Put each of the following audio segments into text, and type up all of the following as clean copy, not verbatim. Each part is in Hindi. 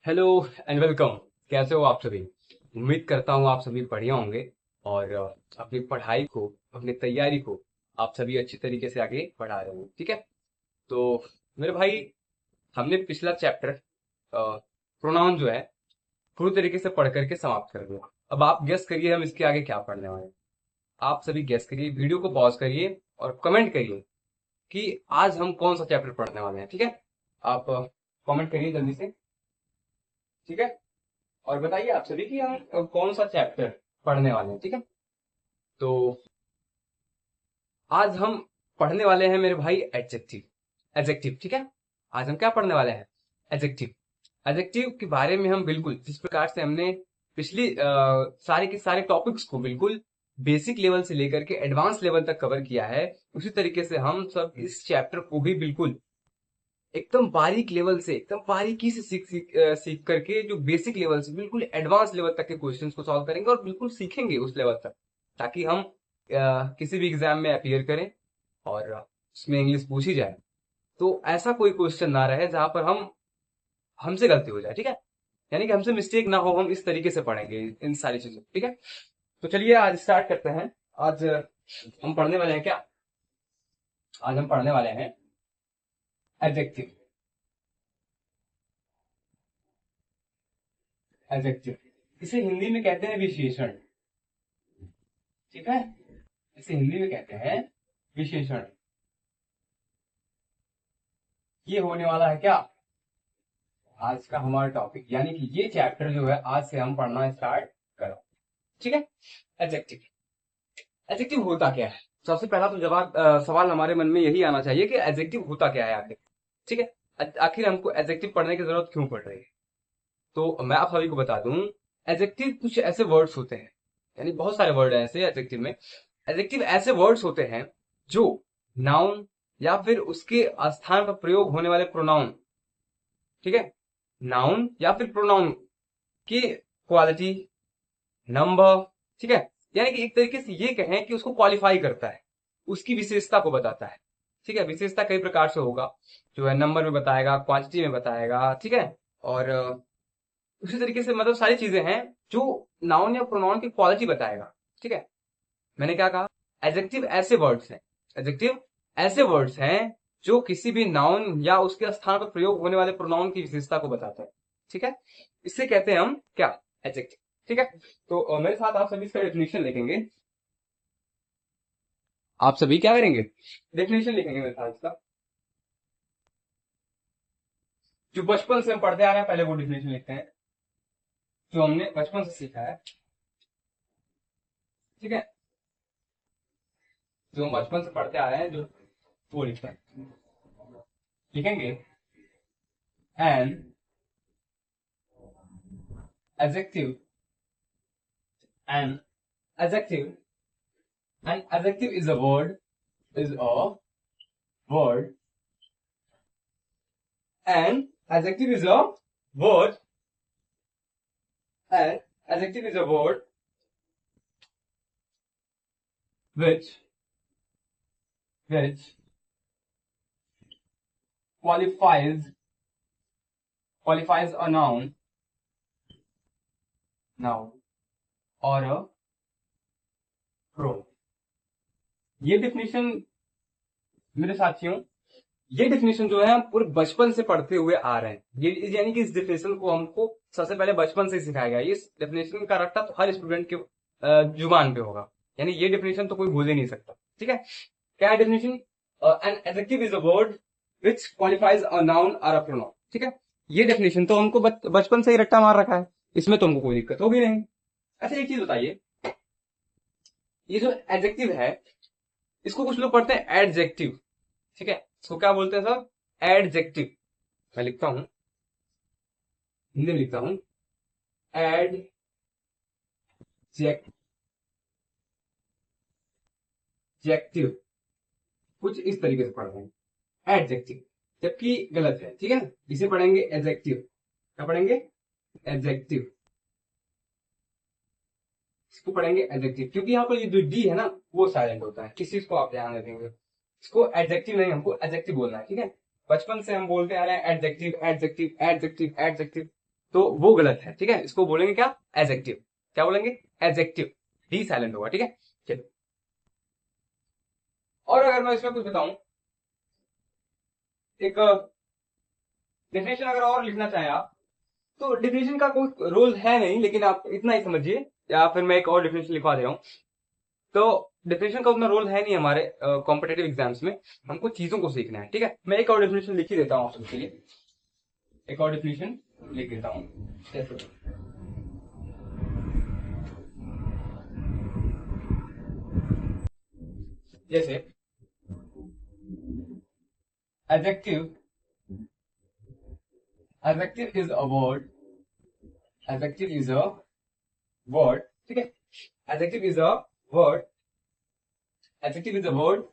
Hello and welcome. कैसे हो आप सभी? उम्मीद करता हूँ आप सभी बढ़िया होंगे और अपनी पढ़ाई को, अपनी तैयारी को आप सभी अच्छी तरीके से आगे बढ़ा रहे होंगे। ठीक है। तो मेरे भाई, हमने पिछला चैप्टर प्रोनाउन जो है पूरी तरीके से पढ़ करके समाप्त कर दिया। अब आप गेस करिए हम इसके आगे क्या पढ़ने वाले हैं। आप सभी गेस करिए, वीडियो को पॉज करिए और कमेंट करिए कि आज हम कौन सा चैप्टर पढ़ने वाले हैं। ठीक है। आप कमेंट करिए जल्दी से। ठीक है। और बताइए आप सभी कि हम कौन सा चैप्टर पढ़ने वाले हैं। ठीक है। तो आज हम पढ़ने वाले हैं मेरे भाई एडजेक्टिव। एडजेक्टिव, ठीक है। आज हम क्या पढ़ने वाले हैं? एडजेक्टिव। एडजेक्टिव के बारे में हम बिल्कुल जिस प्रकार से हमने पिछली सारे के सारे टॉपिक्स को बिल्कुल बेसिक लेवल से लेकर के एडवांस लेवल तक कवर किया है, उसी तरीके से हम सब इस चैप्टर को भी बिल्कुल एकदम बारीक लेवल से, एकदम बारीकी से सीख करके जो बेसिक लेवल से बिल्कुल एडवांस लेवल तक के क्वेश्चंस को सॉल्व करेंगे और बिल्कुल सीखेंगे उस लेवल तक, ताकि हम किसी भी एग्जाम में अपीयर करें और उसमें इंग्लिश पूछी जाए तो ऐसा कोई क्वेश्चन ना रहे जहां पर हम हमसे गलती हो जाए। ठीक है। यानी कि हमसे मिस्टेक ना हो, हम इस तरीके से पढ़ेंगे इन सारी चीजों। ठीक है। तो चलिए आज स्टार्ट करते हैं। आज हम पढ़ने वाले हैं क्या? आज हम पढ़ने वाले हैं एडजेक्टिव। एडजेक्टिव इसे हिंदी में कहते हैं विशेषण। ठीक है। इसे हिंदी में कहते हैं विशेषण। ये होने वाला है क्या आज का हमारा टॉपिक, यानी कि ये चैप्टर जो है आज से हम पढ़ना स्टार्ट करो। ठीक है। एडजेक्टिव। एडजेक्टिव होता क्या है? सबसे पहला तो जवाब सवाल हमारे मन में यही आना चाहिए कि एडजेक्टिव होता क्या है आखिर। ठीक है। आखिर हमको एडजेक्टिव पढ़ने की जरूरत क्यों पड़ रही है? तो मैं आप सभी को बता दूं, एडजेक्टिव कुछ ऐसे वर्ड्स होते हैं, यानी बहुत सारे वर्ड हैं ऐसे एडजेक्टिव में। एडजेक्टिव ऐसे वर्ड्स होते हैं जो नाउन या फिर उसके स्थान पर प्रयोग होने वाले प्रोनाउन, ठीक है, नाउन या फिर प्रोनाउन की क्वालिटी, नंबर, ठीक है, यानी कि एक तरीके से ये कहें कि उसको क्वालिफाई करता है, उसकी विशेषता को बताता है। ठीक है। विशेषता कई प्रकार से होगा, जो है नंबर में बताएगा, क्वांटिटी में बताएगा। ठीक है। और उसी तरीके से मतलब सारी चीजें हैं जो नाउन या प्रोनाउन की क्वालिटी बताएगा। ठीक है। मैंने क्या कहा? एडजेक्टिव ऐसे वर्ड्स हैं, एडजेक्टिव ऐसे वर्ड्स हैं जो किसी भी नाउन या उसके स्थान पर प्रयोग होने वाले प्रोनाउन की विशेषता को बताते हैं। ठीक है। इससे कहते हैं हम क्या? एडजेक्टिव। ठीक है। तो मेरे साथ आप सभी इसका डेफिनेशन लिखेंगे। आप सभी क्या करेंगे? डेफिनेशन लिखेंगे मेरे साथ इसका। जो बचपन से हम पढ़ते आ रहे हैं पहले वो डेफिनेशन लिखते हैं, जो हमने बचपन से सीखा है। ठीक है। जो हम बचपन से पढ़ते आ रहे हैं, जो वो लिखते हैं, लिखेंगे an adjective. An adjective An adjective is a word. An adjective is a word. An adjective is a word which qualifies a noun or a pronoun. ये डेफिनेशन मेरे साथियों, ये डेफिनेशन जो है हम पूरे बचपन से पढ़ते हुए आ रहे हैं। ये यानी कि इस डेफिनेशन को हमको सबसे पहले बचपन से सिखाया गया। इस डेफिनेशन का रट्टा तो हर स्टूडेंट के जुबान पे होगा, यानी ये डेफिनेशन तो कोई भूल ही नहीं सकता। ठीक है। क्या है definition? An adjective is a word which qualifies a noun और अ प्रोनाउन। ठीक है। ये डेफिनेशन तो हमको बचपन से ही रट्टा मार रखा है, इसमें तो हमको कोई दिक्कत होगी नहीं। अच्छा एक चीज बताइए, ये जो एडजेक्टिव है इसको कुछ लोग पढ़ते हैं एडजेक्टिव। ठीक है। इसको क्या बोलते हैं सर? एडजेक्टिव। मैं लिखता हूं, हिंदी में लिखता हूं, एडजेक्टिव। कुछ इस तरीके से पढ़ रहे हैं एडजेक्टिव, जबकि गलत है। ठीक है ना। इसे पढ़ेंगे एडजेक्टिव। क्या पढ़ेंगे? एडजेक्टिव। इसको पढ़ेंगे एडजेक्टिव, क्योंकि यहाँ पर ये जो डी है ना वो साइलेंट होता है, किस चीज को आप ध्यान रखेंगे? इसको एडजेक्टिव नहीं, हमको एडजेक्टिव बोलना है। ठीक है। बचपन से हम बोलते आ रहे हैं एडजेक्टिव एडजेक्टिव एडजेक्टिव एडजेक्टिव। तो वो गलत है, ठीक है। इसको बोलेंगे क्या? एडजेक्टिव। क्या बोलेंगे? एडजेक्टिव। डी साइलेंट होगा, ठीक है। चलो, और अगर मैं इसमें कुछ बताऊं, एक डेफिनेशन अगर और लिखना चाहें आप, तो डेफिनेशन का कोई रोल है नहीं, लेकिन आप इतना ही समझिए, या फिर मैं एक और डेफिनेशन लिखवा दे रहा हूँ। तो डेफिनेशन का उतना रोल है नहीं हमारे कॉम्पिटेटिव एग्जाम्स में, हमको चीजों को सीखना है, ठीक है। मैं एक और डेफिनेशन लिख ही देता हूँ आपके लिए, एक और डेफिनेशन लिख देता हूँ। जैसे जैसे adjective, adjective is a word, adjective is a word, ठीक है। Adjective is a word, adjective is a word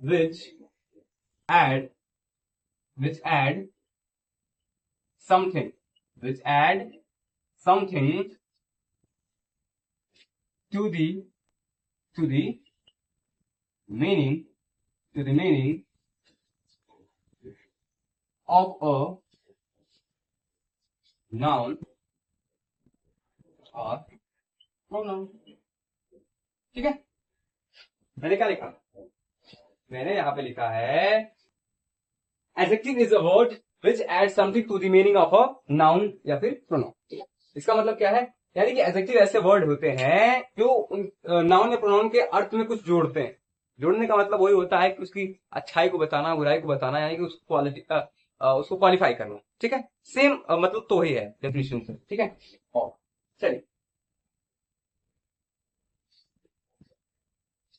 which add, which add something, which add something to the meaning, to the meaning of a noun or pronoun, ठीक है। मैंने क्या लिखा? मैंने यहां पे लिखा है adjective is a word which add something to the meaning of a noun या फिर प्रोनाउन। इसका मतलब क्या है? यानी कि एडजेक्टिव ऐसे वर्ड होते हैं जो नाउन या प्रोनाउन के अर्थ में कुछ जोड़ते हैं। जोड़ने का मतलब वही होता है कि उसकी अच्छाई को बताना, बुराई को बताना, यानी कि उसको क्वालिटी, उसको क्वालिफाई करना, ठीक है। सेम मतलब तो वही है डेफिनेशन से, ठीक है। और चलिए,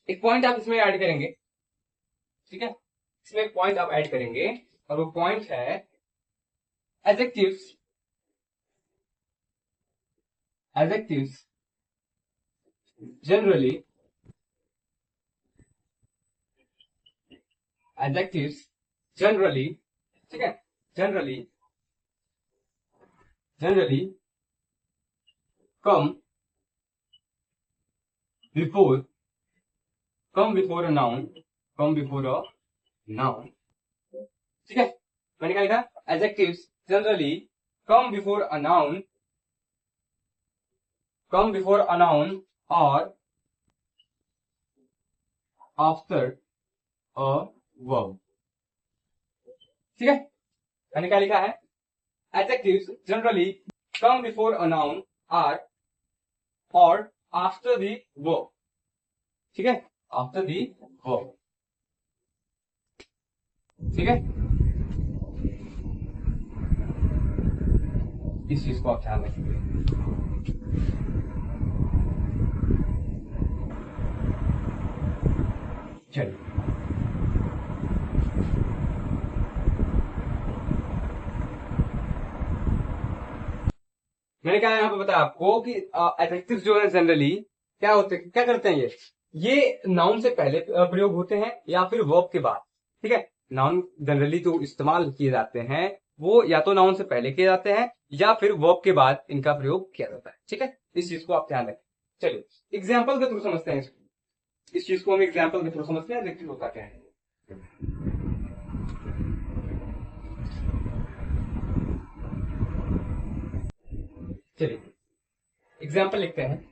एक पॉइंट आप इसमें ऐड करेंगे, ठीक है। इसमें एक पॉइंट आप ऐड करेंगे, और वो पॉइंट है adjectives, adjectives generally, adjectives generally, ठीक है, generally, generally come before, come before a noun, come before a noun, ठीक है। मैंने क्या लिखा? Adjectives generally come before a noun, come before a noun or after a verb, ठीक है। मैंने क्या लिखा है? Adjectives generally come before a noun are or after the verb, ठीक है, आफ्टर दी वर्ब, ठीक है। इस चीज को आप ध्यान रखेंगे। चलिए, मैंने क्या यहाँ पे बताया आपको कि एडजेक्टिव जो है जनरली क्या होते हैं, क्या करते हैं, ये नाउन से पहले प्रयोग होते हैं या फिर वर्ब के बाद, ठीक है। नाउन जनरली जो इस्तेमाल किए जाते हैं वो या तो नाउन से पहले किए जाते हैं या फिर वर्ब के बाद इनका प्रयोग किया जाता है, ठीक है। इस चीज को आप ध्यान रखें। चलिए, एग्जाम्पल के थ्रू समझते हैं इस चीज को हम एग्जाम्पल के थ्रू समझते हैं एडजेक्टिव होता क्या है। चलिए, एग्जाम्पल लिखते हैं।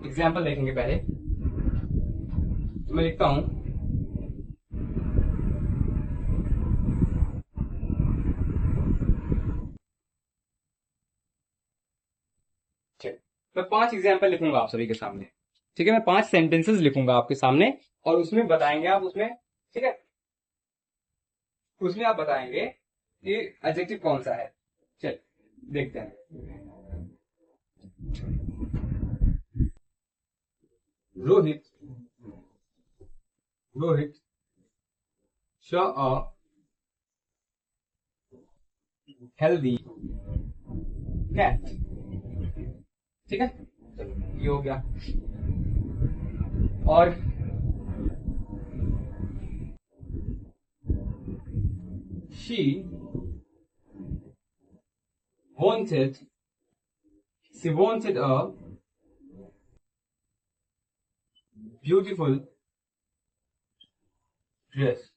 एग्जाम्पल देखेंगे पहले, तो मैं लिखता हूं मैं 5 एग्जाम्पल लिखूंगा आप सभी के सामने, ठीक है। मैं 5 सेंटेंसेस लिखूंगा आपके सामने और उसमें बताएंगे आप उसमें, ठीक है, उसमें आप बताएंगे कि एडजेक्टिव कौन सा है। चल देखते हैं। Rohit, Rohit saw a healthy cat, ठीक है, ये हो गया। और she wanted, she wanted a beautiful dress,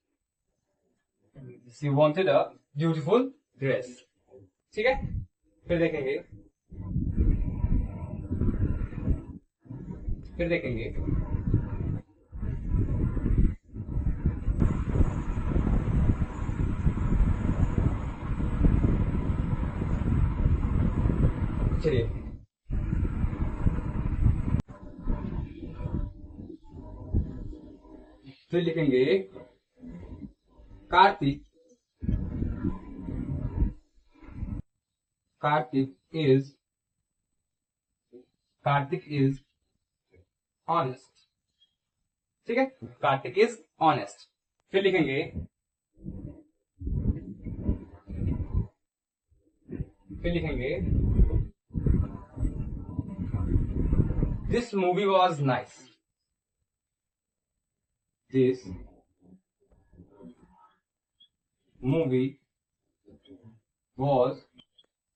she wanted a beautiful dress. ठीक है, फिर देखेंगे, फिर देखेंगे चलिए, फिर लिखेंगे Kartik, Kartik is, Kartik is honest. ठीक है, कार्तिक इज ऑनेस्ट। फिर लिखेंगे, फिर लिखेंगे this movie was nice, this movie was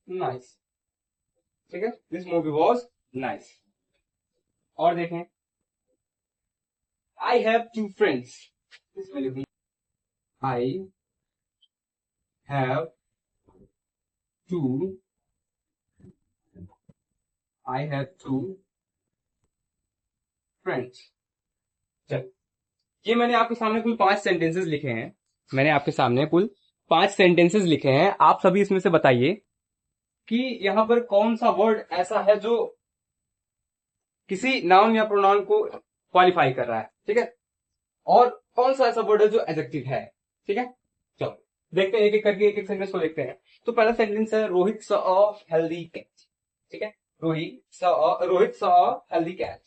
nice. ठीक है, दिस मूवी वॉज नाइस। और देखें, आई हैव टू फ्रेंड्स, इसमें लिखूं I have two, I have two friends. चल, ये मैंने आपके सामने कुल 5 सेंटेंसेस लिखे हैं, मैंने आपके सामने कुल 5 सेंटेंसेस लिखे हैं। आप सभी इसमें से बताइए कि यहां पर कौन सा वर्ड ऐसा है जो किसी नाउन या प्रोनाउन को क्वालिफाई कर रहा है। ठीक है, और कौन सा ऐसा वर्ड है जो एडजेक्टिव है। ठीक है, चलो देखते हैं एक एक करके, एक एक सेंटेंस को देखते हैं। तो पहला सेंटेंस है Rohit saw a healthy cat. ठीक है, Rohit saw a healthy cat.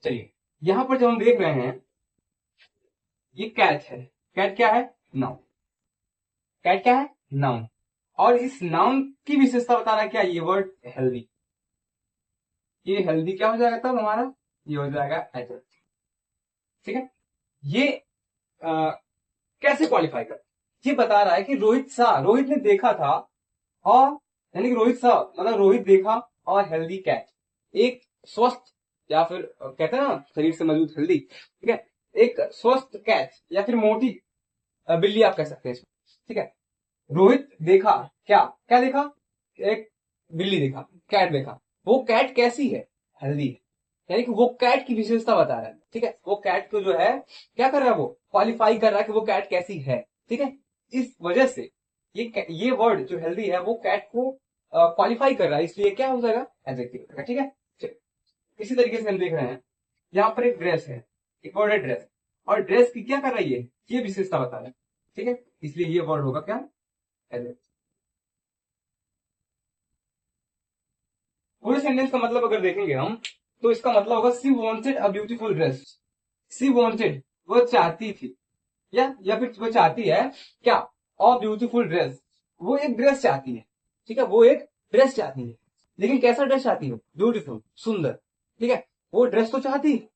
चलिए, यहां पर जब हम देख रहे हैं, ये कैट है, कैट क्या है, नाउन, कैट क्या है, नाउन। और इस नाउन की विशेषता बता रहा है क्या, ये वर्ड हेल्दी। ये हेल्दी क्या हो जाएगा तब हमारा, ये हो जाएगा एडजेक्टिव। ठीक है, ये कैसे क्वालिफाई कर, ये बता रहा है कि रोहित ने देखा था, और यानी कि रोहित सा मतलब रोहित देखा और हेल्दी कैट, एक स्वस्थ या फिर कहते हैं ना शरीर से मजबूत हेल्दी। ठीक है, एक स्वस्थ कैट या फिर मोटी बिल्ली आप कह सकते हैं। ठीक है, रोहित देखा, क्या क्या देखा, एक बिल्ली देखा, कैट देखा। वो कैट कैसी है, हेल्दी है, यानी कि वो कैट की विशेषता बता रहा है। ठीक है, वो कैट को जो है क्या कर रहा है, वो क्वालिफाई कर रहा है कि वो कैट कैसी है। ठीक है, इस वजह से ये वर्ड जो हेल्दी है वो कैट को क्वालिफाई कर रहा है, इसलिए क्या हो जाएगा, एडजेक्टिव। ठीक है, चलिए, इसी तरीके से हम देख रहे हैं, यहाँ पर एक ड्रेस है, एक वर्ड है ड्रेस, और ड्रेस की क्या कर रही है, ये विशेषता बता रहा है। ठीक है, इसलिए ये वर्ड होगा क्या, एडजेक्टिव। पूरे सेंटेंस का मतलब अगर देखेंगे हम, तो इसका मतलब होगा she wanted a beautiful dress. She wanted, वो चाहती थी, या फिर वो चाहती है क्या, अ ब्यूटीफुल ड्रेस, वो एक ड्रेस चाहती है। ठीक है, वो एक ड्रेस चाहती है, लेकिन कैसा ड्रेस चाहती है, ब्यूटीफुल, सुंदर। ठीक है, वो ड्रेस तो चाहती है,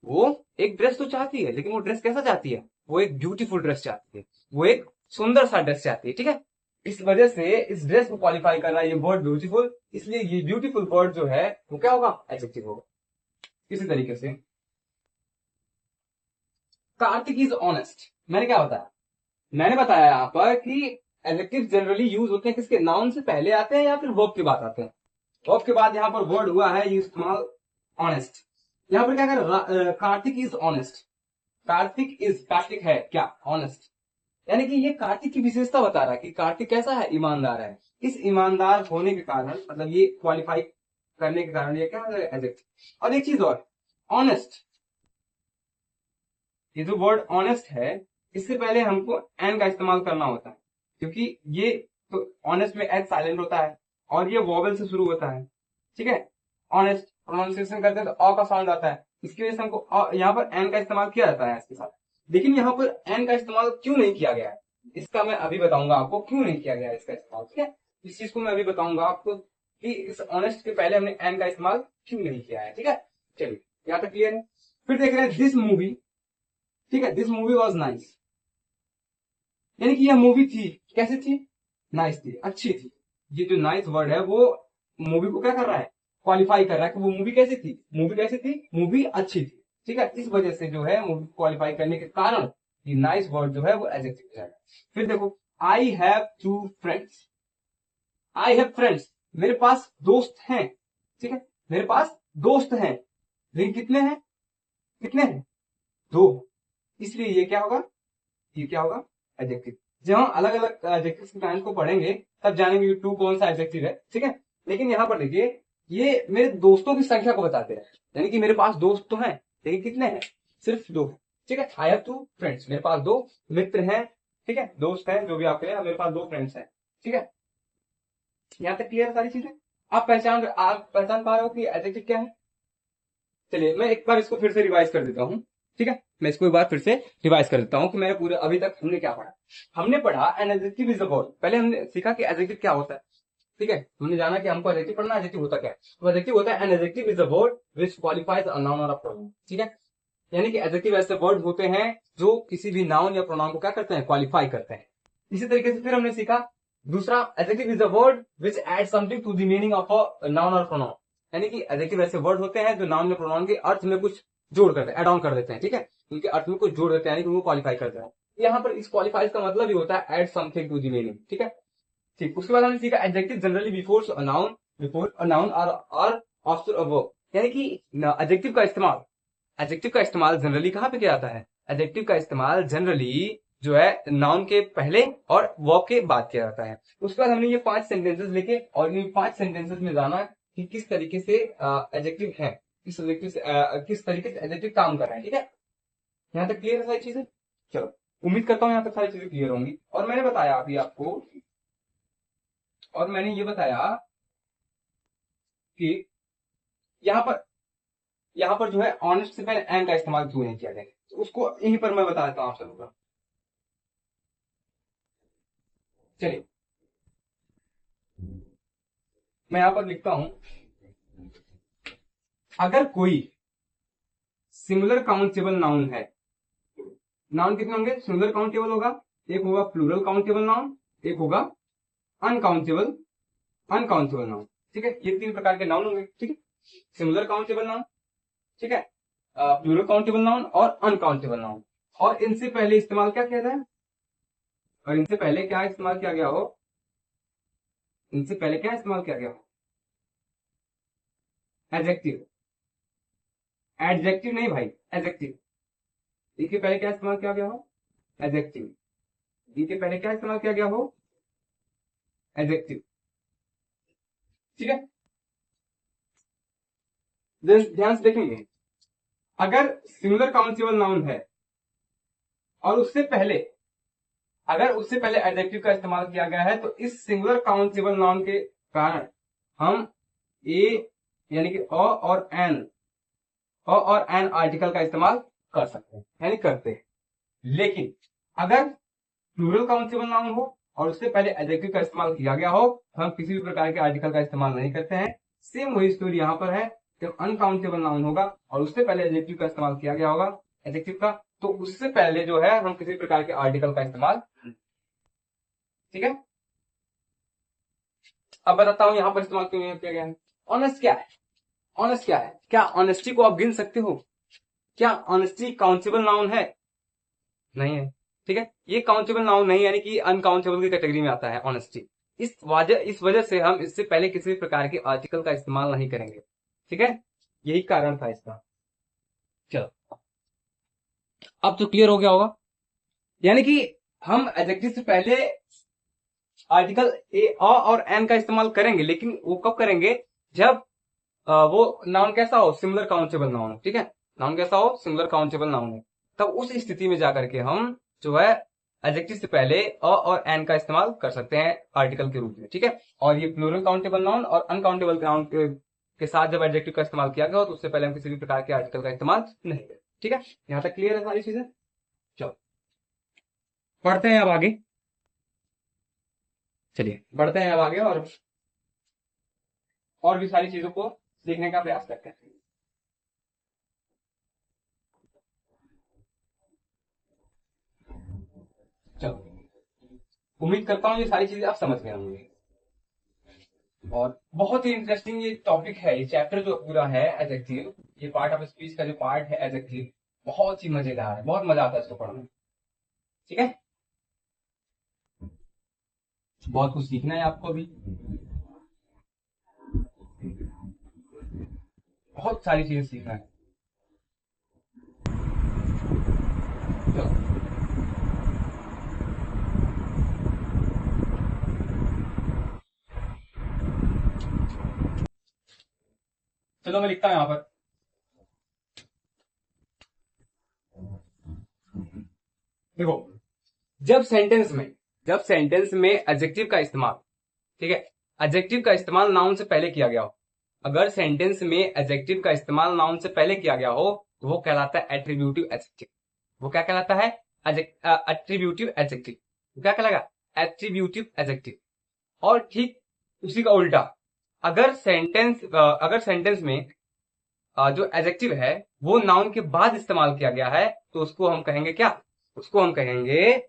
वो एक ड्रेस तो चाहती है, लेकिन वो ड्रेस कैसा चाहती है, वो एक ब्यूटीफुल ड्रेस चाहती है, वो एक सुंदर सा ड्रेस चाहती है। ठीक है, इस वजह से इस ड्रेस को क्वालिफाई कर रहा है ये वर्ड ब्यूटीफुल, इसलिए ये ब्यूटीफुल वर्ड जो है वो क्या होगा, एडजेक्टिव होगा। इसी तरीके से कार्तिक इज ऑनेस्ट, मैंने क्या बताया, मैंने बताया यहाँ पर कि एडजेक्टिव जनरली यूज होते हैं किसके, नाउन से पहले आते हैं या फिर वर्ब के बाद आते हैं। वर्ब के बाद यहाँ पर वर्ड हुआ है ये इस्तेमाल, ऑनेस्ट। यहाँ पर क्या कर, कार्तिक इज ऑनेस्ट, कार्तिक है क्या, ऑनेस्ट, यानी कि ये कार्तिक की विशेषता बता रहा है कि कार्तिक कैसा है, ईमानदार है। इस ईमानदार होने के कारण मतलब ये क्वालिफाई करने के कारण ये क्या है, एडजेक्टिव। और एक चीज और, ऑनेस्ट, ये जो वर्ड ऑनेस्ट है, इससे पहले हमको एन का इस्तेमाल करना होता है, क्योंकि ये तो ऑनेस्ट में एच साइलेंट होता है और ये वॉवेल से शुरू होता है। ठीक है, ऑनेस्ट प्रोनाउंसिएशन करते हैं तो अ का साउंड आता है, इसकी वजह से हमको यहाँ पर एन का इस्तेमाल किया जाता है इसके साथ। लेकिन यहाँ पर एन का इस्तेमाल क्यों नहीं किया गया है, इसका मैं अभी बताऊंगा आपको क्यों नहीं किया गया है इसका इस्तेमाल। ठीक है, इस चीज को मैं अभी बताऊंगा आपको कि इस ऑनेस्ट के पहले हमने एन का इस्तेमाल क्यों नहीं किया है। ठीक है, चलिए यहाँ तक क्लियर है। फिर देख रहे हैं दिस मूवी। ठीक है, दिस मूवी वॉज नाइस, यानी कि यह मूवी थी, कैसी थी, नाइस थी, अच्छी थी। ये जो नाइस वर्ड है वो मूवी को क्या कर रहा है, क्वालिफाई कर रहा है कि वो मूवी कैसी थी, मूवी कैसी थी, मूवी अच्छी थी। ठीक है, इस वजह से जो है क्वालिफाई करने के कारण ये नाइस वर्ड जो है वो एडजेक्टिव हो जाएगा। फिर देखो, I have two friends, I have friends, मेरे पास दोस्त हैं, ठीक है, मेरे पास दोस्त हैं, लेकिन कितने हैं, कितने हैं, दो, इसलिए ये क्या होगा, ये क्या होगा, एडजेक्टिव। जब हम अलग अलग एडजेक्टिव के टाइम को पढ़ेंगे तब जानेंगे टू कौन सा एडजेक्टिव है, ठीक है। लेकिन यहाँ पर देखिए, ये मेरे दोस्तों की संख्या को बताते हैं, यानी कि मेरे पास दोस्त तो हैं लेकिन कितने हैं, सिर्फ दो, ठीक है। आई हैव टू फ्रेंड्स, मेरे पास दो मित्र हैं, ठीक है, दोस्त हैं, जो भी आपके हैं, मेरे पास दो फ्रेंड्स हैं, ठीक है। यहाँ तक क्लियर है सारी चीजें, आप पहचान पा रहे हो कि एडजेक्टिव क्या है। चलिए मैं एक बार इसको फिर से रिवाइज कर देता हूँ, ठीक है, मैं इसको एक बार फिर से रिवाइज कर देता हूँ कि मैंने पूरे अभी तक हमने क्या पढ़ा। हमने पढ़ा an adjective is a word, पहले हमने सीखा कि एडजेक्टिव क्या होता है, ठीक है, हमने जाना कि हमको एडजेक्टिव पढ़ना, एडजेक्टिव होता क्या है। तो एडजेक्टिव होता है an adjective is a word which qualifies a noun और अ प्रोनाउन, ठीक है। यानी कि एडजेक्टिव ऐसे वर्ड होते हैं जो किसी भी नाउन या प्रोनाउन को क्या करते हैं, क्वालिफाई करते हैं। इसी तरीके से फिर हमने सीखा दूसरा, adjective is a word which add something to the meaning of a noun और प्रोनाउन, यानी कि एडजेक्टिव ऐसे वर्ड होते हैं जो नाउन या प्रोनाउन के अर्थ में कुछ जोड़ करते हैं, एड ऑन कर देते हैं, ठीक है, उनके अर्थ में कुछ जोड़ देते हैं, यानी कि उनको क्वालिफाई करते हैं। यहाँ पर इस क्वालिफाइज का मतलब ही होता है add something to the meaning, ठीक है। ठीक, उसके बाद हमने सीखा adjective generally before a noun और आफ्टर अ वर्ब, यानी कि एडजेक्टिव का इस्तेमाल जनरली कहाँ पे किया जाता है, एडजेक्टिव का इस्तेमाल जनरली जो है नाउन के पहले और वर्ब के बाद किया जाता है। उसके बाद हमने ये 5 सेंटेंसेस लेके और इन 5 सेंटेंसेस में जाना कि किस तरीके से एडजेक्टिव है, किस तरीके से एडजेक्टिव काम कर रहे हैं, ठीक है। यहाँ तक क्लियर है सारी चीजें। चलो, उम्मीद करता हूँ यहाँ तक सारी चीजें क्लियर होंगी। और मैंने बताया अभी आपको, और मैंने ये बताया कि यहाँ पर जो है ऑनेस्ट से पहले एन का इस्तेमाल क्यों नहीं किया गया, तो उसको यहीं पर मैं बता देता हूँ आप सबको। चलिए मैं यहाँ पर लिखता हूं, अगर कोई सिंगुलर काउंटेबल नाउन है, नाउन कितने होंगे, सिंगुलर काउंटेबल होगा, एक होगा प्लूरल काउंटेबल नाउन, एक होगा अनकाउंटेबल अनकाउंटेबल नाउन, ठीक है, ये 3 प्रकार के नाउन होंगे, ठीक है। सिंगुलर काउंटेबल नाउन, ठीक है, प्लूरल काउंटेबल नाउन और अनकाउंटेबल नाउन। और इनसे पहले इस्तेमाल क्या किया जाए, और इनसे पहले क्या इस्तेमाल किया गया हो, इनसे पहले क्या इस्तेमाल किया गया हो, एडजेक्टिव, एडजेक्टिव नहीं भाई, एडजेक्टिव। इसके पहले क्या इस्तेमाल किया गया हो, एडजेक्टिव। इसके पहले क्या इस्तेमाल किया गया हो, एडजेक्टिव, ठीक है। ध्यान से देखेंगे, अगर सिंगुलर काउंटेबल नाउन है और उससे पहले एडजेक्टिव का इस्तेमाल किया गया है, तो इस सिंगुलर काउंटेबल नाउन के कारण हम ए यानी कि अ और एन आर्टिकल का इस्तेमाल कर सकते हैं, यानी करते हैं। लेकिन अगर प्लूरल काउंटेबल नाउन हो और उससे पहले एडजेक्टिव का इस्तेमाल किया गया हो, तो हम किसी भी प्रकार के आर्टिकल का इस्तेमाल नहीं करते हैं। सेम वही स्टोरी यहाँ पर है, जब अनकाउंटेबल नाउन होगा और उससे पहले एडजेक्टिव का इस्तेमाल किया गया होगा, एडजेक्टिव का, तो उससे पहले जो है हम किसी प्रकार के आर्टिकल का इस्तेमाल, ठीक है। अब बताता हूं यहाँ पर इस्तेमाल क्यों नहीं किया गया है। ऑनेस्ट क्या है, ऑनेस्ट क्या है, क्या ऑनेस्टी को आप गिन सकते हो, क्या ऑनेस्टी काउंटेबल नाउन है, नहीं है, ठीक है, ये काउंटेबल नाउन नहीं, यानी कि अनकाउंटेबल की कैटेगरी में आता है ऑनेस्टी। इस वजह से हम इससे पहले किसी प्रकार के आर्टिकल का इस्तेमाल नहीं करेंगे, ठीक है, यही कारण था इसका। चलो अब तो क्लियर हो गया होगा, यानी कि हम एडजेक्टिव से पहले आर्टिकल और एन का इस्तेमाल करेंगे, लेकिन वो कब करेंगे, जब वो नाउन कैसा हो, सिमिलर काउंटेबल नाउन हो, ठीक है, नाउन कैसा हो, सिमिलर काउंटेबल नाउन हो, तब उस स्थिति में जाकर के हम जो है एडजेक्टिव से पहले और एन का इस्तेमाल कर सकते हैं आर्टिकल के रूप में, ठीक है। और ये प्लूरल काउंटेबल नाउन और अनकाउंटेबल नाउन के साथ जब एडजेक्टिव का इस्तेमाल किया गया हो, तो उससे पहले हम किसी भी प्रकार के आर्टिकल का इस्तेमाल नहीं करें, ठीक है। यहां तक क्लियर है सारी चीजें। चलो पढ़ते हैं अब आगे, चलिए बढ़ते हैं अब आगे और भी सारी चीजों को सीखने का प्रयास करते हैं। चलो, उम्मीद करता हूँ ये सारी चीजें आप समझ गए होंगे। और बहुत ही इंटरेस्टिंग ये टॉपिक है, ये चैप्टर जो पूरा है एडजेक्टिव, ये पार्ट ऑफ स्पीच का जो पार्ट है एडजेक्टिव बहुत ही मजेदार है, बहुत मजा आता है इसको पढ़ने में। ठीक है, बहुत कुछ सीखना है आपको भी, बहुत सारी चीजें सीखना है। चलो चलो मैं लिखता हूं यहां पर। देखो, जब सेंटेंस में एडजेक्टिव का इस्तेमाल, ठीक है, एडजेक्टिव का इस्तेमाल नाउन से पहले किया गया हो, अगर सेंटेंस में एडजेक्टिव का इस्तेमाल नाउन से पहले किया गया हो तो वो कहलाता है एट्रीब्यूटिव एडजेक्टिव। वो क्या कहलाता है? Attributive adjective. क्या कहलाएगा? Attributive adjective. और ठीक उसी का उल्टा, अगर सेंटेंस में जो एडजेक्टिव है वो नाउन के बाद इस्तेमाल किया गया है तो उसको हम कहेंगे क्या? उसको हम कहेंगे,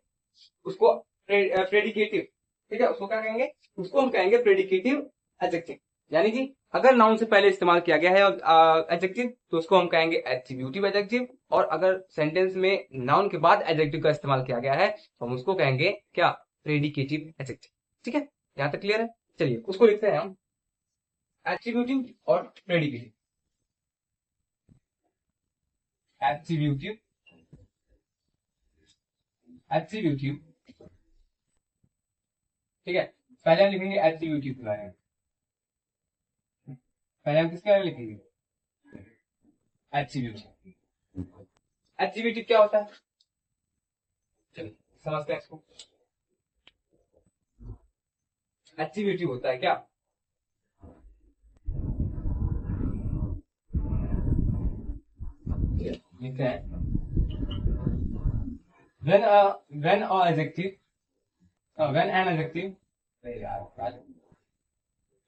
उसको प्रेडिकेटिव। ठीक है, उसको क्या कहेंगे? उसको हम कहेंगे प्रेडिकेटिव एडजेक्टिव। यानी कि अगर नाउन से पहले इस्तेमाल किया गया है एडजेक्टिव तो उसको हम कहेंगे एट्रीब्यूटिव एडजेक्टिव, और अगर सेंटेंस में नाउन के बाद एडजेक्टिव का इस्तेमाल किया गया है तो हम उसको कहेंगे क्या? Predicative adjective. ठीक है, यहां तक क्लियर है? चलिए उसको लिखते हैं हम, एट्रीब्यूटिव और प्रेडिकेटिव। Attributive, attributive. ठीक है, पहले हम लिखेंगे एट्रीब्यूटिव के बारे में। पहले हम किसके बारे में लिखेंगे? एट्रीब्यूटिव। एट्रीब्यूटिव क्या होता है? चलिए समझते हैं इसको। एट्रीब्यूटिव होता है क्या? लिखते हैं, when an adjective, when an adjective,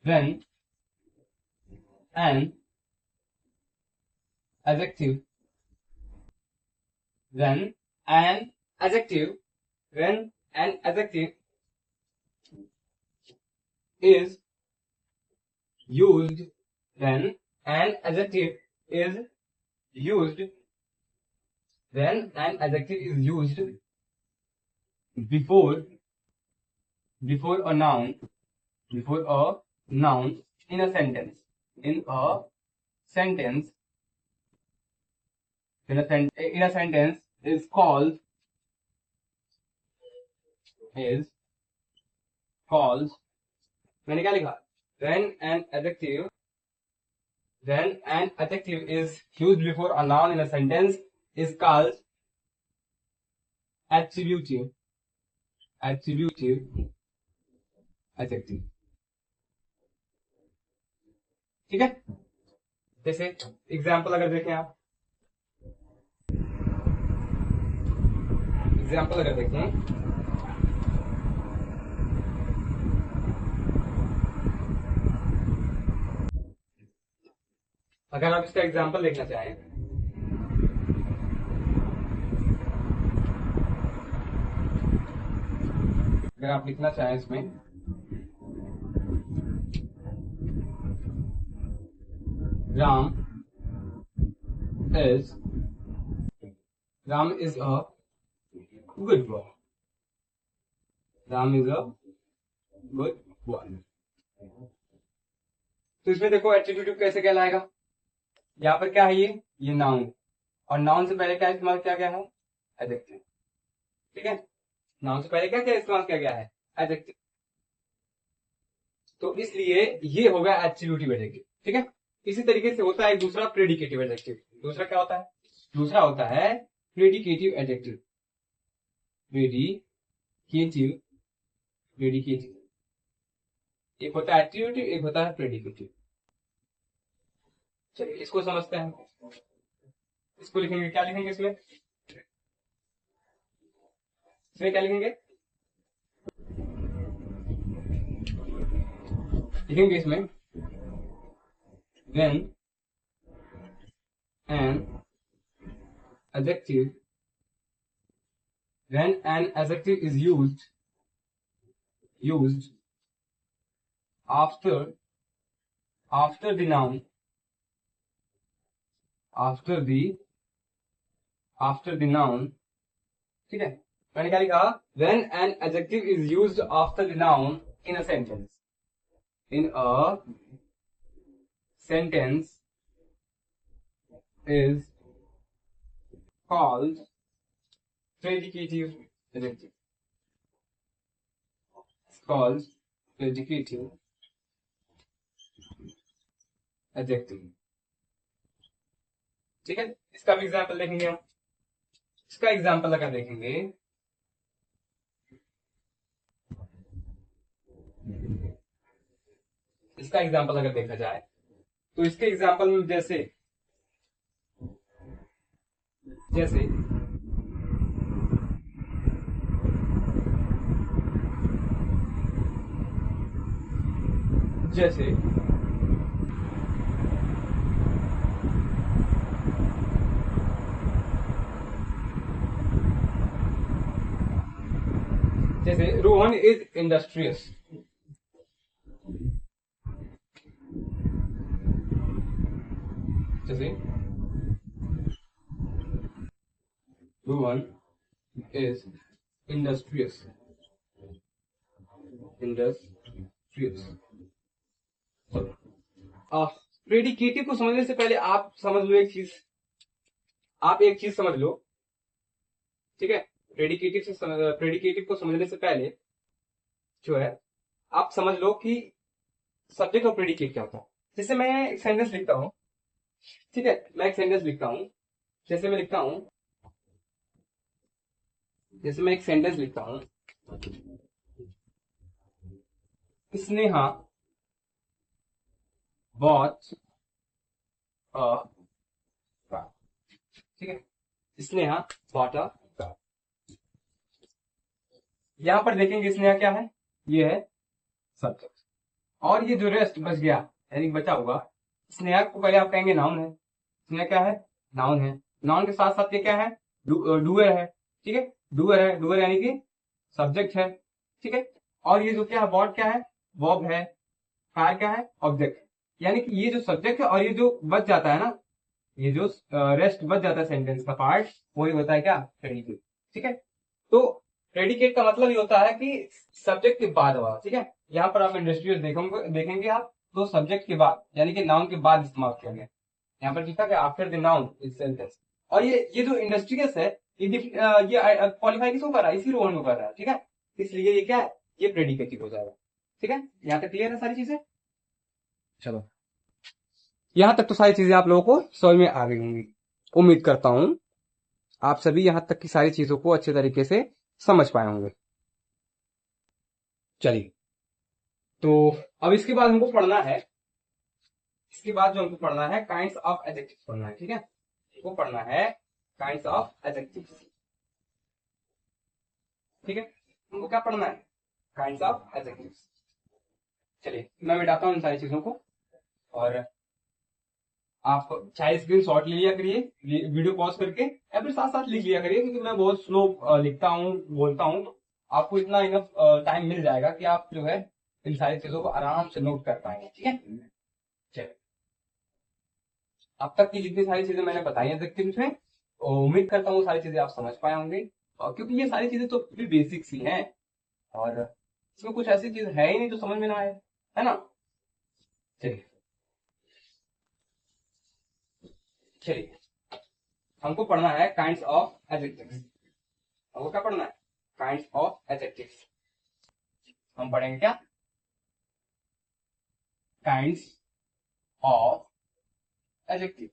when an adjective, when an adjective, when an adjective is used, when an adjective is used, when an adjective is used before a noun, before a noun in a sentence, in a sentence, in a sentence is called, is called, मैंने क्या लिखा? When an adjective is used before a noun in a sentence is called attributive, attributive adjective. ठीक है, जैसे एग्जाम्पल अगर देखें आप, एग्जाम्पल अगर देखें, अगर आप इसका एग्जाम्पल देखना चाहें, अगर आप लिखना चाहें इसमें, Ram is a good boy. Ram is a good boy. तो इसमें देखो एट्रीब्यूटिव कैसे कहलाएगा। यहाँ पर क्या है? ये नाउन, और नाउन से पहले क्या इस्तेमाल किया गया है? एडजेक्टिव। ठीक है, नाउन से पहले क्या क्या इस्तेमाल किया गया है? एडजेक्टिव। तो इसलिए ये होगा एट्रीब्यूटिव एडजेक्टिव। ठीक है, इसी तरीके से होता है एक दूसरा प्रेडिकेटिव एडजेक्टिव। दूसरा क्या होता है? दूसरा होता है प्रेडिकेटिव एडजेक्टिव। Predicative, predicative. एक होता है एट्रीब्यूटिव, एक होता है प्रेडिकेटिव। चलिए इसको समझते हैं। इसको लिखेंगे, क्या लिखेंगे इसमें? इसमें क्या लिखेंगे? लिखेंगे इसमें when an adjective, when an adjective is used after the noun, after the noun, ठीक है। मैंने क्या लिखा, when an adjective is used after the noun in a sentence, in a sentence is called predicative adjective. It's called predicative adjective. ठीक है, इसका भी एग्जाम्पल देखेंगे हम। इसका एग्जाम्पल अगर देखेंगे, इसका एग्जाम्पल अगर देखा जाए तो इसके एग्जाम्पल में जैसे जैसे जैसे जैसे रोहन इज इंडस्ट्रियस, जैसे Rohan is industrious, industrious. Predicative को समझने से पहले आप समझ लो एक चीज, आप एक चीज समझ लो, ठीक है। प्रेडिकेटिव को समझने से पहले जो है आप समझ लो कि सब्जेक्ट और प्रेडिकेट क्या होता है। जैसे मैं एक सेंटेंस लिखता हूं, ठीक है, मैं एक सेंटेंस लिखता हूं, जैसे मैं लिखता हूं, जैसे मैं एक सेंटेंस लिखता हूं, स्नेहा बॉट अ कार, ठीक है, स्नेहा बॉट अ कार। यहां पर देखेंगे स्नेहा क्या है, ये है सब्जेक्ट, और ये जो रेस्ट बच गया यानी बचा हुआ, स्नेहा को पहले आप कहेंगे नाउन है, स्नेहा क्या है, नाउन है। नाउन के साथ साथ ये क्या है, डूअर है, ठीक है, डूअर है, डूअर यानी कि सब्जेक्ट है, ठीक है। और ये जो क्या है, बॉट क्या है, वर्ब है, कार क्या है, ऑब्जेक्ट। यानी कि ये जो सब्जेक्ट है और ये जो बच जाता है ना, ये जो रेस्ट बच जाता है सेंटेंस का पार्ट, वही होता है क्या, प्रेडिकेट, ठीक है। तो प्रेडिकेट का मतलब ये होता है कि सब्जेक्ट के बाद वाला, ठीक है। यहाँ पर आप इंडस्ट्रियल देखेंगे आप, तो सब्जेक्ट के बाद यानी कि नाउन के बाद इस्तेमाल किया गया। यहाँ पर लिखा गया after the noun is sentence. और ये जो इंडस्ट्रियस है, ये क्वालिफाई किसको कर रहा है, इसी रोहन को कर रहा है, ठीक है। इसलिए ये क्या है, ये प्रेडिकेटिव हो जाएगा, ठीक है। यहाँ तक क्लियर है सारी चीजें, चलो यहां तक तो सारी चीजें आप लोगों को समझ में आ गई होंगी। उम्मीद करता हूं आप सभी यहां तक की सारी चीजों को अच्छे तरीके से समझ पाए होंगे। चलिए, तो अब इसके बाद हमको पढ़ना है, इसके बाद जो हमको पढ़ना है काइंड्स ऑफ एडजेक्टिव्स पढ़ना है, ठीक है। वो पढ़ना है काइंड्स ऑफ एडजेक्टिव्स, ठीक है। हमको क्या पढ़ना है, काइंड्स ऑफ एडजेक्टिव्स। चलिए मैं मिटाता हूं इन सारी चीजों को, और आप चाहे स्क्रीन शॉट ले लिया करिए वीडियो पॉज करके, या फिर साथ साथ लिख लिया करिए, क्योंकि मैं बहुत स्लो लिखता हूँ बोलता हूँ, तो आपको इतना इनफ टाइम मिल जाएगा कि आप जो है इन सारी चीजों को आराम से नोट कर पाएंगे, ठीक है। चलिए, अब तक की जितनी सारी चीजें मैंने बताई एडजेक्टिव्स में, उम्मीद करता हूँ सारी चीजें आप समझ पाए होंगे, और क्योंकि ये सारी चीजें तो भी बेसिक सी हैं, और इसमें कुछ ऐसी चीज है ही नहीं जो समझ में ना आए, है ना। चलिए चलिए, हमको पढ़ना है काइंड्स ऑफ एडजेक्टिव्स। हमको क्या पढ़ना है, काइंड्स ऑफ एडजेक्टिव्स। हम पढ़ेंगे क्या, काइंड्स ऑफ एडजेक्टिव।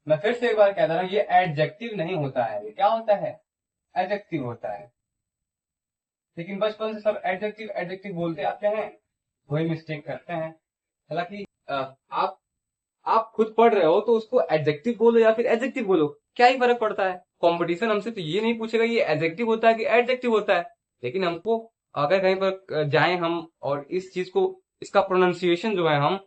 मैं फिर से एक बार कह दे रहा हूं, ये एडजेक्टिव नहीं होता है, ये क्या होता है, एडजेक्टिव होता है। लेकिन बचपन से सब एडजेक्टिव एडजेक्टिव बोलते आते हैं, वही मिस्टेक करते हैं। हालांकि आप खुद पढ़ रहे हो तो उसको एडजेक्टिव बोलो या फिर एडजेक्टिव बोलो, क्या ही फर्क पड़ता है। कंपटीशन हमसे तो ये नहीं पूछेगा ये एडजेक्टिव होता है कि एडजेक्टिव होता है, लेकिन हमको अगर कहीं पर जाएं हम और इस चीज को, इसका प्रोनाउंसिएशन जो है हम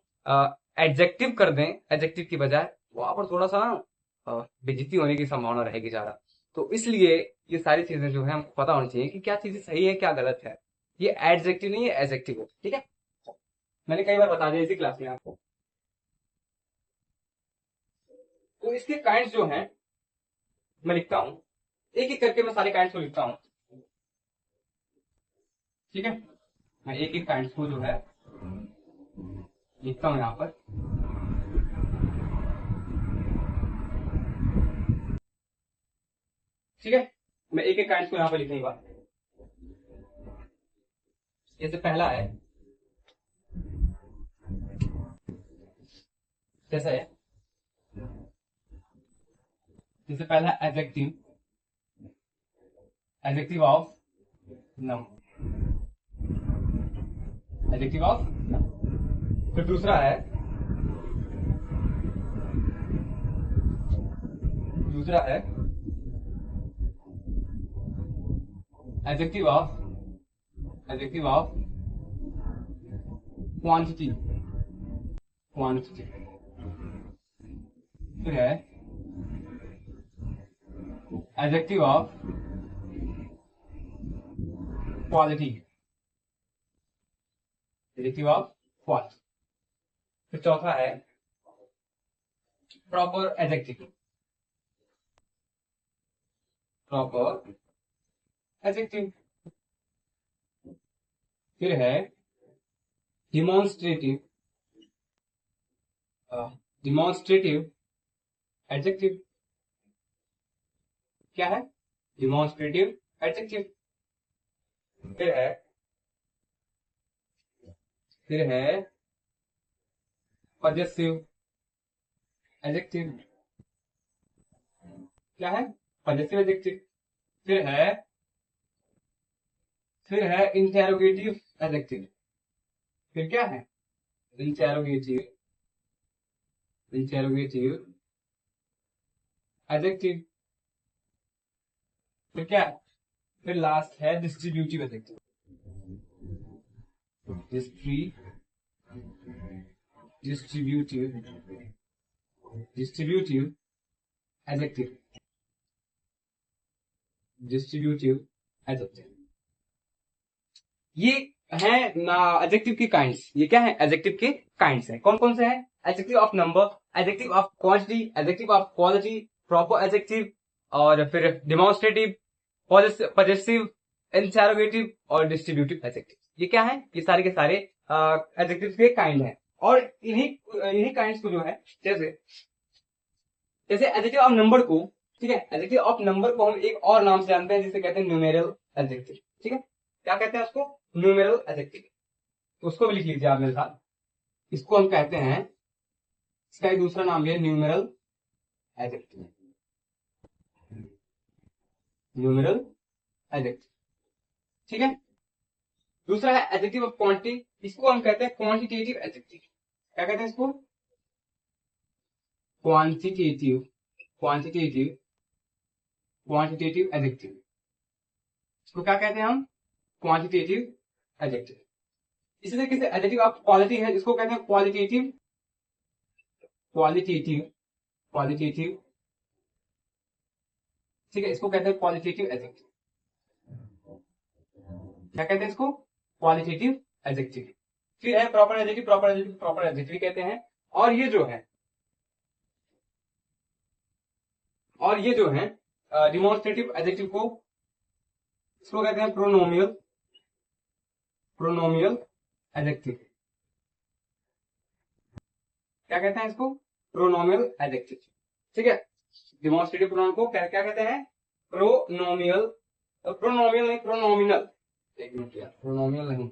एडजेक्टिव कर दें एडजेक्टिव की बजाय, वहां पर थोड़ा सा ना बेइज्जती होने की संभावना रहेगी ज्यादा। तो इसलिए ये सारी चीजें जो है हमको पता होनी चाहिए कि क्या चीजें सही है क्या गलत है। ये एडजेक्टिव नहीं है, एडजेक्टिव है, ठीक है। मैंने कई बार बता दिया इसी क्लास में आपको। तो इसके काइंड्स जो हैं मैं लिखता हूं, एक एक करके मैं सारे काइंड्स को लिखता हूं, ठीक है। मैं एक एक काइंड्स को जो है लिखता हूं यहां पर। ठीक है, मैं एक एक काइंड्स को यहां पर लिखने के बाद, जैसे पहला है, जैसे है, जैसे पहला adjective, adjective of num, adjective of num. फिर दूसरा है, दूसरा है adjective of, adjective of quantity, quantity. फिर है adjective of quality, adjective of quality. फिर चौथा है प्रॉपर एडजेक्टिव, प्रॉपर एडजेक्टिव। फिर है डिमॉन्स्ट्रेटिव, डिमॉन्स्ट्रेटिव एडजेक्टिव। क्या है? Demonstrative adjective. फिर है, फिर है पजेसिव एडजेक्टिव। क्या है? Possessive adjective. फिर है, फिर है इंटेरोगेटिव एडजेक्टिव। फिर क्या है? Interrogative, interrogative adjective. फिर क्या है? फिर लास्ट है distributive adjective, distributive, distributive adjective, distributive adjective. ये है ना एडजेक्टिव के काइंड्स। ये क्या है? एडजेक्टिव के काइंड्स है। कौन कौन से हैं? Adjective of number, adjective of quantity, adjective of quality, proper adjective, और फिर डिमॉन्स्ट्रेटिव, पजेसिव, इंटेरोगेटिव और डिस्ट्रीब्यूटिव एडजेक्टिव। ये क्या है? ये सारे के सारे एडजेक्टिव के काइंड हैं। और इन्हीं इन्हीं काइंड्स को जो है, जैसे जैसे एडजेक्टिव ऑफ नंबर को, ठीक है, एडजेक्टिव ऑफ नंबर को हम एक और नाम से जानते हैं जिसे कहते हैं न्यूमेरल एडजेक्टिव। ठीक है, क्या कहते हैं उसको? Numeral adjective. तो उसको भी लिख लीजिए आप मेरे साथ। इसको हम कहते हैं, इसका एक दूसरा नाम भी है न्यूमेरल एडजेक्टिव, न्यूमेरल एडजेक्टिव। ठीक है, दूसरा है एडजेक्टिव ऑफ क्वांटिटी। इसको हम कहते हैं क्वांटिटेटिव एडजेक्टिव। क्या कहते हैं इसको? Quantitative, quantitative, quantitative adjective. इसको क्या कहते हैं हम? Quantitative adjective. इसी तरीके से एडजेक्टिव ऑफ क्वालिटी है, इसको कहते हैं क्वालिटेटिव, क्वालिटेटिव, क्वालिटेटिव। ठीक है, इसको कहते हैं क्वालिटेटिव एडजेक्टिव। क्या कहते हैं इसको? Qualitative adjective. फिर है proper adjective, proper adjective, proper adjective कहते हैं। और ये जो है, और ये जो है डिमॉन्स्ट्रेटिव एडजेक्टिव को, इसको कहते हैं प्रोनोमियल, प्रोनोमियल एडजेक्टिव। क्या कहते हैं इसको? प्रोनोमियल एडजेक्टिव। ठीक है, डिमॉन्स्ट्रेटिव प्रोनाउन को क्या क्या कहते हैं? प्रोनोमियल, प्रोनोमियल नहीं, प्रोनोमिनल। एक मिनट यार, प्रोनोमियल नहीं,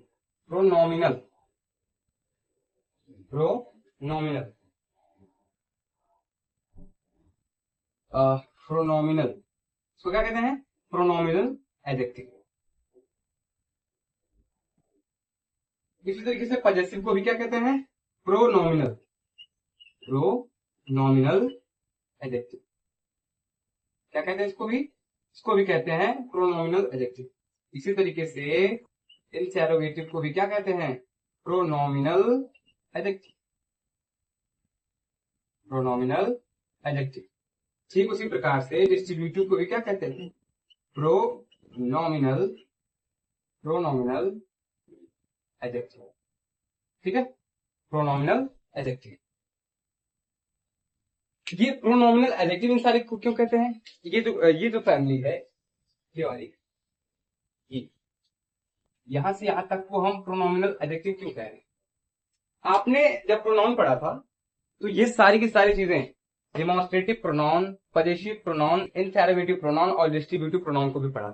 प्रोनोमिनल, प्रोनोमिनल, प्रोनोमिनल। इसको क्या कहते हैं? प्रोनोमिनल एडजेक्टिव। इसी तरीके से पजेसिव को भी क्या कहते हैं? प्रोनोमिनल, प्रोनोमिनल एडजेक्टिव। क्या कहते हैं इसको भी? इसको भी कहते हैं प्रोनोमिनल एडजेक्टिव। इसी तरीके से इंटेरोगेटिव को भी क्या कहते हैं? प्रोनोमिनल एडजेक्टिव, प्रोनोमिनल एडजेक्टिव। ठीक उसी प्रकार से डिस्ट्रीब्यूटिव को भी क्या कहते हैं? प्रोनोमिनल, प्रोनोमिनल एडजेक्टिव। ठीक है, प्रोनोमिनल एडजेक्टिव। ये प्रोनोमिनल एडजेक्टिव इन सारे को क्यों कहते हैं? ये जो फैमिली है, ये वाली, ये यहां से यहां तक को हम प्रोनोमिनल एडजेक्टिव क्यों कह रहे हैं? आपने जब प्रोनाउन पढ़ा था तो ये सारी की सारी चीजें demonstrative pronoun, possessive pronoun, interrogative pronoun और डिस्ट्रीब्यूटिव प्रोनाउन को भी पढ़ा,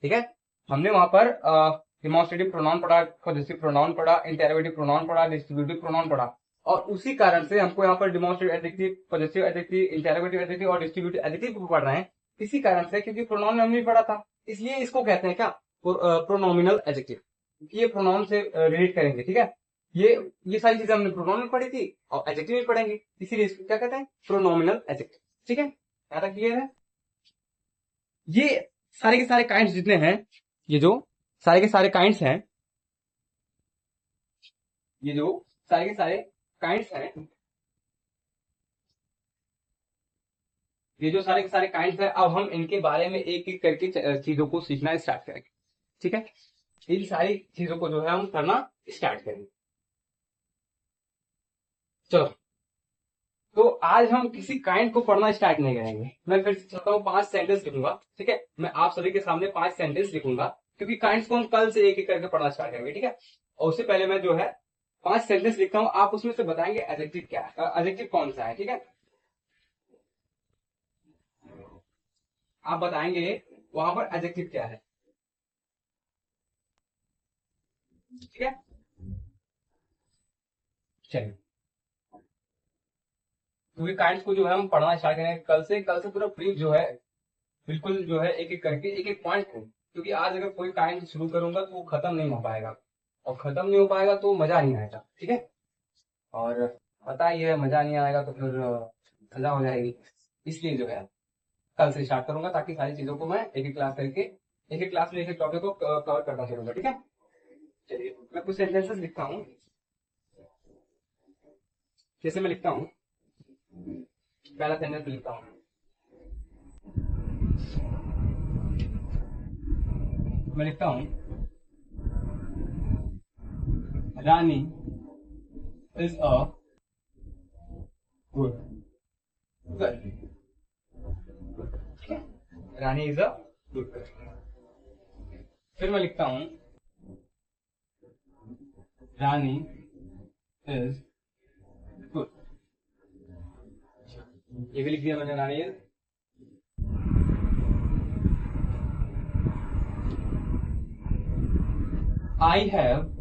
ठीक है। हमने वहां पर डिमॉन्स्ट्रेटिव प्रोनाउन पढ़ा, पजेसिव प्रोनाउन पढ़ा, इंटरोगेटिव प्रोनाउन पढ़ा, डिस्ट्रीब्यूटिव प्रोनाउन पढ़ा, और उसी कारण से हमको यहाँ पर demonstrative adjective, possessive adjective, interrogative adjective और डिस्ट्रीब्यूटिव एडजेक्टिव पढ़ रहे हैं। इसी कारण से, क्योंकि प्रोनाउन में हमने पढ़ा था, इसलिए इसको कहते हैं क्या, प्रोनोमिनल एडजेक्टिव। ये प्रोनाउन से रिलेट करेंगे, ठीक है। ये सारी चीजें हमने प्रोनाउन में पढ़ी थी और एडजेक्टिव में पढ़ेंगे, इसीलिए इसको क्या कहते हैं, प्रोनोमिनल एडजेक्टिव, ठीक है। यहाँ तक क्लियर है? ये सारे के सारे काइंड्स जितने हैं, ये जो सारे के सारे काइंड्स हैं, ये जो सारे के सारे काइंड्स हैं, ये जो सारे के सारे काइंड्स हैं, अब हम इनके बारे में एक एक करके चीजों को सीखना स्टार्ट करेंगे, ठीक है। इन सारी चीजों को जो है हम करना स्टार्ट करेंगे। चलो, तो आज हम किसी काइंड को पढ़ना स्टार्ट नहीं करेंगे। मैं फिर से चाहता हूँ 5 सेंटेंस लिखूंगा, ठीक है। मैं आप सभी के सामने 5 सेंटेंस लिखूंगा, क्योंकि काइंड्स को हम कल से एक एक करके पढ़ना स्टार्ट करेंगे, ठीक है। और उससे पहले मैं जो है 5 सेंटेंस लिखता हूँ, आप उसमें से बताएंगे एडजेक्टिव क्या है, एडजेक्टिव कौन सा है, ठीक है। आप बताएंगे वहां पर एडजेक्टिव क्या है, ठीक है। चलिए, क्योंकि काइंड्स को जो है हम पढ़ना स्टार्ट करेंगे कल से पूरा ब्रीफ जो है, बिल्कुल जो है एक एक करके एक एक पॉइंट को, क्योंकि आज अगर कोई काइंड शुरू करूंगा तो वो खत्म नहीं हो पाएगा, और खत्म नहीं हो पाएगा तो मजा नहीं आएगा, ठीक है। और पता ही है, मजा नहीं आएगा तो फिर सजा हो जाएगी। इसलिए जो है कल से स्टार्ट करूंगा, ताकि सारी चीजों को मैं एक एक क्लास करके, एक एक क्लास में एक एक टॉपिक को कवर करना चलूंगा, ठीक है। चलिए, मैं कुछ सेंटेंसेस लिखता हूँ। जैसे मैं लिखता हूँ, पहला सेंटेंस लिखता हूँ, मैं लिखता हूँ, Rani is a good girl, Rani is a good girl. फिर मैं लिखता हूँ, रानी इज गुड, ये भी लिख दिया मैंने, Rani is. I have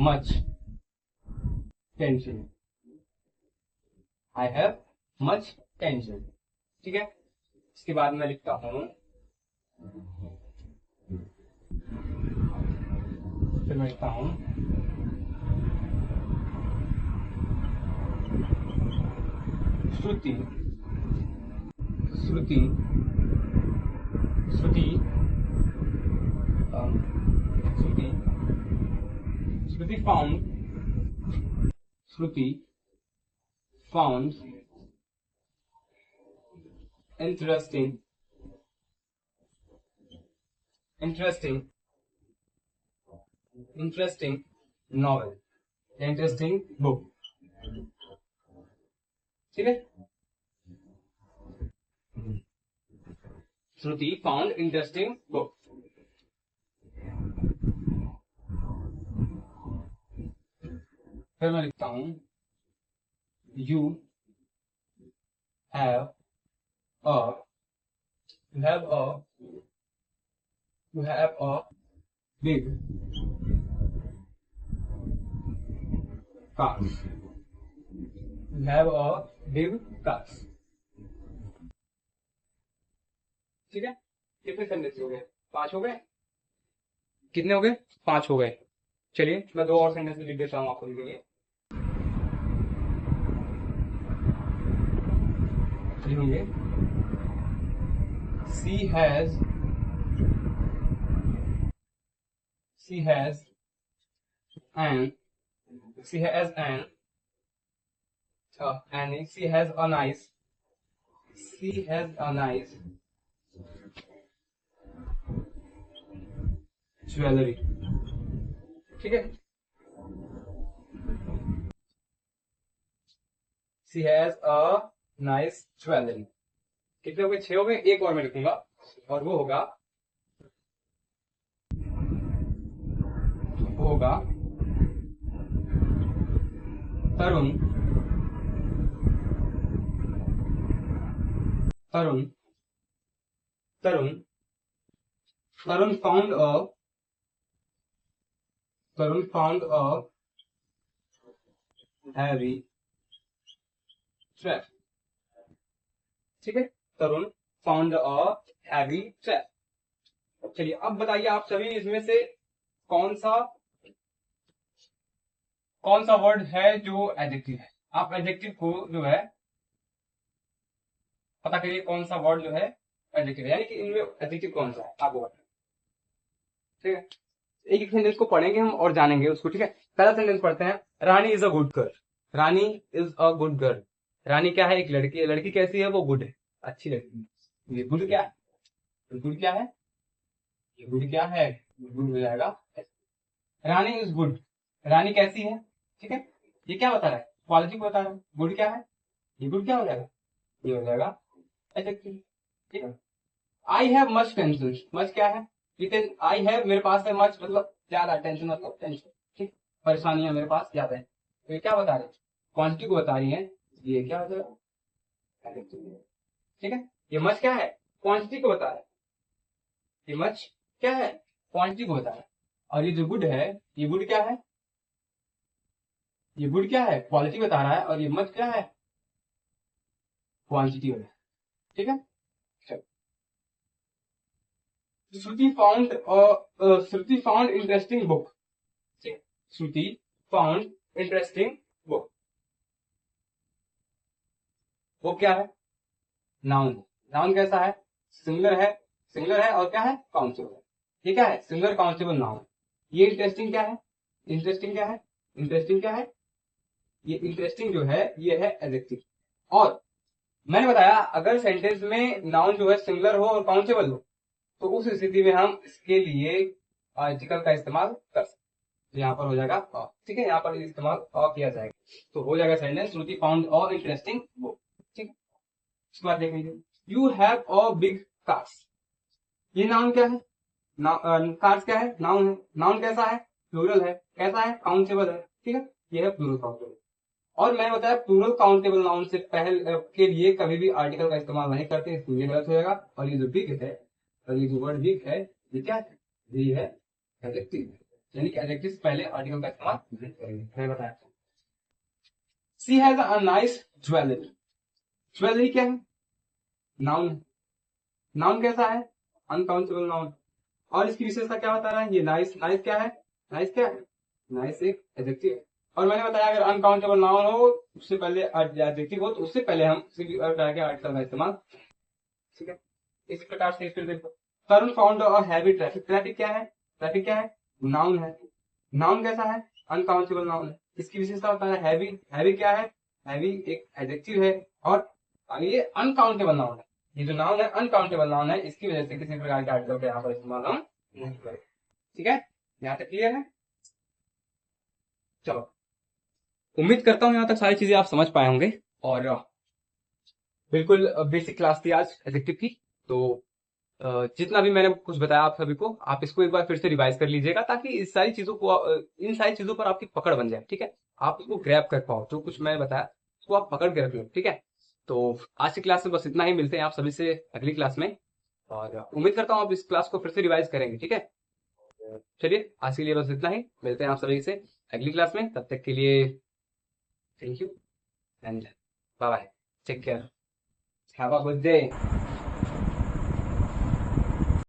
much tension, I have much tension, ठीक है। इसके बाद मैं लिखता हूँ, फिर मैं लिखता हूँ, Shruti Shruti Shruti Shruti Shruti found interesting novel, interesting book, ठीक है। Shruti found interesting book. फिर मैं लिखता हूं, you have a you have a you have a big car, you have a big car, ठीक है। कितने सेंटेंस हो गए? 5 हो गए। कितने हो गए? 5 हो गए। चलिए, मैं 2 और सेंटेंस लिख देता हूँ आपको लिए। लिखेंगे, she has an she has an and she has a nice jewellery, ठीक है। She has a nice jewellery. कितने हो गए? 6 हो गए। एक और मैं लिखूंगा और वो होगा तरुण तरुण तरुण तरुण फाउंड अ हैवी ट्रैप। ठीक है, तरुण फाउंड अ हैवी ट्रैप। चलिए अब बताइए आप सभी इसमें से कौन सा कौन सा वर्ड है जो एडजेक्टिव है। आप एडजेक्टिव को जो है पता करिए कौन सा वर्ड जो है एडजेक्टिव है, यानी कि इनमें एडजेक्टिव कौन सा है आपको बताना। ठीक है, एक एक सेंटेंस को पढ़ेंगे हम और जानेंगे उसको। ठीक है, पहला सेंटेंस पढ़ते हैं। Rani is a good girl. Rani is a good girl. Rani क्या है? एक लड़की है। लड़की कैसी है? वो गुड है, अच्छी लड़की है। ये गुड क्या है? गुड क्या है? ये गुड क्या है? गुड हो जाएगा। रानी इज गुड। रानी कैसी है? ठीक है, ये क्या बता रहा है? क्वालिटी को बता रहा है। गुड क्या है? ये गुड क्या हो जाएगा? ये हो जाएगा एडजेक्टिव। ठीक है, आई हैव मच टेंशन। मच क्या है? आई हैव मेरे पास है, मच मतलब ज्यादा, टेंशन मतलब टेंशन। ठीक, परेशानियां मेरे पास ज्यादा है। तो ये क्या बता रहे हैं? क्वांटिटी को बता रही है। ये क्या हो जाएगा? एडजेक्टिव। ठीक है, ये मच क्या है? क्वांटिटी को बता रहा है। ये मच क्या है? क्वांटिटी को बता रहा है। और ये जो गुड है, ये गुड क्या है? ये गुड क्या है? क्वालिटी बता रहा है। और ये मच क्या है? क्वांटिटी हो रहा है। ठीक है, चलो। श्रुति फाउंड इंटरेस्टिंग बुक। श्रुति फाउंड इंटरेस्टिंग बुक। वो क्या है? नाउन। नाउन कैसा है? सिंगुलर है। सिंगुलर है और क्या है? काउंटेबल है। ये क्या है? Singular countable noun. ये इंटरेस्टिंग क्या है? इंटरेस्टिंग क्या है? इंटरेस्टिंग क्या है? ये इंटरेस्टिंग जो है ये है एडजेक्टिव। और मैंने बताया अगर सेंटेंस में नाउन जो है सिंगुलर हो और काउंटेबल हो तो उस स्थिति में हम इसके लिए आर्टिकल का इस्तेमाल कर सकते हैं। यहाँ पर हो जाएगा अ। ठीक है, यहाँ पर इस्तेमाल अ किया जाएगा तो हो जाएगा sentence Shruti found a interesting book. ठीक है, उसके बाद देख लीजिए। You have a big cars. ये नाउन क्या है? कार्स क्या है? नाउन है। नाउन कैसा है? प्लूरल है। कैसा है? काउंटेबल है। ठीक है, ये है प्लूरल काउंटेबल। और मैंने बताया प्लूरल काउंटेबल नाउन से पहले के लिए कभी भी आर्टिकल का इस्तेमाल नहीं करते, इसलिए ये गलत हो जाएगा। और ये जो बिग है और ये जो वर्ड बिग है ये क्या है? ये है एडजेक्टिव। यानी कि एडजेक्टिव से पहले आर्टिकल का इस्तेमाल नहीं करेंगे, मैंने बताया। She has a nice jewellery. Jewellery क्या है? नाउन है। नाउन कैसा है? Uncountable noun. और इसकी विशेषता क्या बता रहा है? ये नाइस। नाइस क्या है? नाइस क्या है? नाइस एक एडजेक्टिव है। और मैंने बताया अगर अनकाउंटेबल नाउन हो उससे पहले एडजेक्टिव हो तो उससे पहले हम आर्टिकल का इस्तेमाल। ठीक है, इस प्रकार से फिर देखो। Tarun found a heavy traffic. Traffic क्या है? ट्रैफिक क्या है? नाउन है। नाउन कैसा है? अनकाउंटेबल नाउन है। इसकी विशेषता होता है हैवी। हैवी क्या है? हैवी एक एडजेक्टिव है। और ये अनकाउंटेबल नाउन है। ये जो नाउन है अनकाउंटेबल नाउन है, इसकी वजह से किसी प्रकार के आर्टिकल का यहाँ पर इस्तेमाल हम नहीं करें। ठीक है, यहाँ तक क्लियर है? चलो, उम्मीद करता हूँ यहाँ तक सारी चीजें आप समझ पाए होंगे। और बिल्कुल बेसिक क्लास थी आज एडजेक्टिव की। तो जितना भी मैंने कुछ बताया आप सभी को, आप इसको एक बार फिर से रिवाइज कर लीजिएगा ताकि इस सारी चीजों को इन सारी चीजों पर आपकी पकड़ बन जाए। ठीक है, आप उसको ग्रैब कर पाओ, जो कुछ मैंने बताया उसको आप पकड़ के रख लो। ठीक है, तो आज की क्लास में बस इतना ही। मिलते हैं आप सभी से अगली क्लास में। और उम्मीद करता हूँ आप इस क्लास को फिर से रिवाइज करेंगे। ठीक है, चलिए आज के लिए बस इतना ही। मिलते हैं आप सभी से अगली क्लास में। तब तक के लिए thank you and bye bye. Take care. Have a good day.